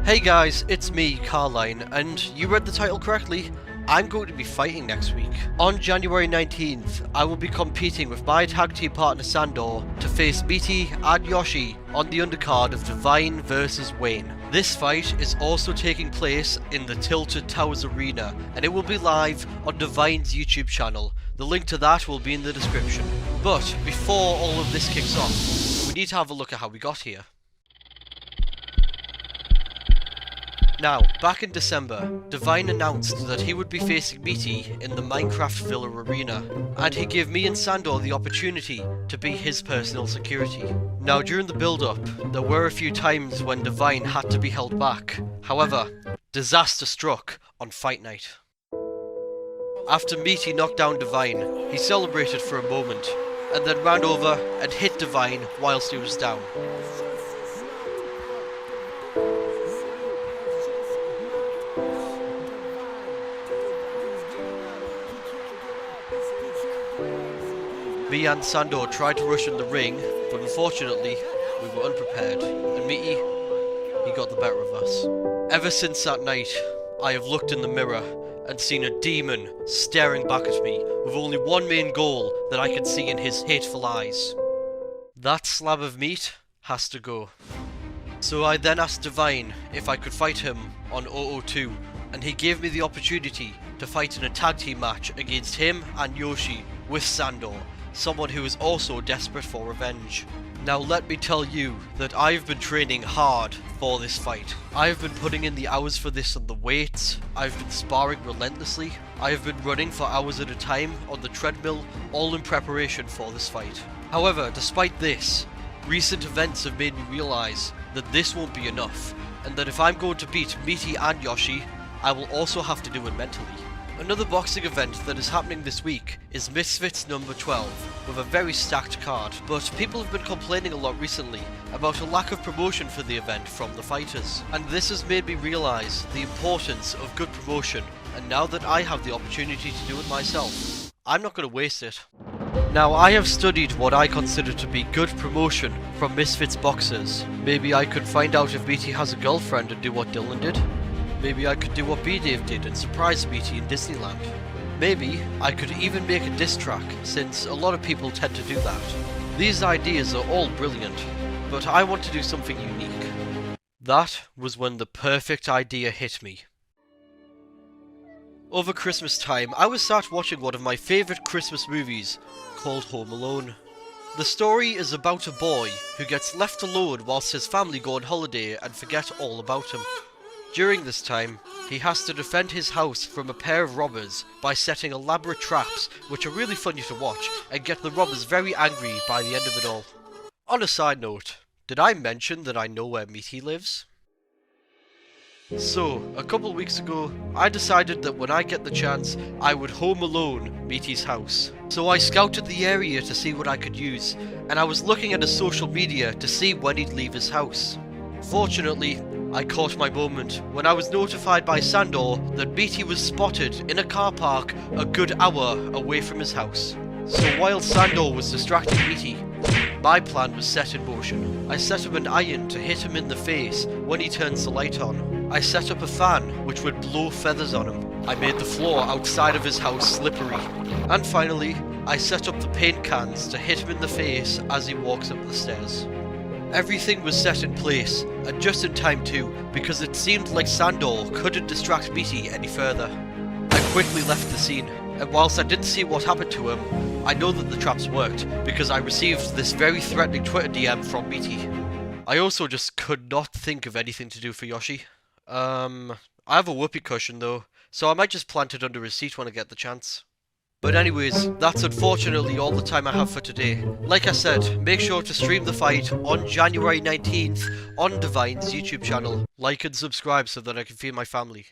Hey guys, it's me, CARLINE, and you read the title correctly. I'm going to be fighting next week. On January 19th, I will be competing with my tag team partner Sandor to face Meaty and Yoshi on the undercard of Divine vs Wayne. This fight is also taking place in the Tilted Towers Arena, and it will be live on Divine's YouTube channel. The link to that will be in the description. But before all of this kicks off, we need to have a look at how we got here. Now, back in December, Divine announced that he would be facing Meaty in the Minecraft Villa Arena, and he gave me and Sandor the opportunity to be his personal security. Now, during the build-up, there were a few times when Divine had to be held back. However, disaster struck on fight night. After Meaty knocked down Divine, he celebrated for a moment, and then ran over and hit Divine whilst he was down. Me and Sandor tried to rush in the ring, but unfortunately, we were unprepared, and Meaty, he got the better of us. Ever since that night, I have looked in the mirror and seen a demon staring back at me with only one main goal that I can see in his hateful eyes. That slab of meat has to go. So I then asked Divine if I could fight him on 002, and he gave me the opportunity to fight in a tag team match against him and Yoshi with Sandor, someone who is also desperate for revenge. Now let me tell you that I've been training hard for this fight. I've been putting in the hours for this on the weights, I've been sparring relentlessly, I've been running for hours at a time on the treadmill, all in preparation for this fight. However, despite this, recent events have made me realise that this won't be enough, and that if I'm going to beat Meaty and Yoshi, I will also have to do it mentally. Another boxing event that is happening this week is Misfits number 12, with a very stacked card, but people have been complaining a lot recently about a lack of promotion for the event from the fighters, and this has made me realise the importance of good promotion, and now that I have the opportunity to do it myself, I'm not going to waste it. Now, I have studied what I consider to be good promotion from Misfits boxers. Maybe I could find out if Meaty has a girlfriend and do what Dylan did. Maybe I could do what B-Dave did and surprise Meaty in Disneyland. Maybe I could even make a diss track, since a lot of people tend to do that. These ideas are all brilliant, but I want to do something unique. That was when the perfect idea hit me. Over Christmas time, I was sat watching one of my favourite Christmas movies, called Home Alone. The story is about a boy who gets left alone whilst his family go on holiday and forget all about him. During this time, he has to defend his house from a pair of robbers by setting elaborate traps which are really funny to watch and get the robbers very angry by the end of it all. On a side note, did I mention that I know where Meaty lives? So, a couple weeks ago, I decided that when I get the chance, I would home alone Meaty's house. So I scouted the area to see what I could use, and I was looking at his social media to see when he'd leave his house. Fortunately, I caught my moment when I was notified by Sandor that Meaty was spotted in a car park a good hour away from his house. So while Sandor was distracting Meaty, my plan was set in motion. I set up an iron to hit him in the face when he turns the light on. I set up a fan which would blow feathers on him. I made the floor outside of his house slippery. And finally, I set up the paint cans to hit him in the face as he walks up the stairs. Everything was set in place, and just in time too, because it seemed like Sandor couldn't distract Meaty any further. I quickly left the scene, and whilst I didn't see what happened to him, I know that the traps worked, because I received this very threatening Twitter DM from Meaty. I also just could not think of anything to do for Yoshi. I have a whoopee cushion though, so I might just plant it under his seat when I get the chance. But anyways, that's unfortunately all the time I have for today. Like I said, make sure to stream the fight on January 19th on Divine's YouTube channel. Like and subscribe so that I can feed my family.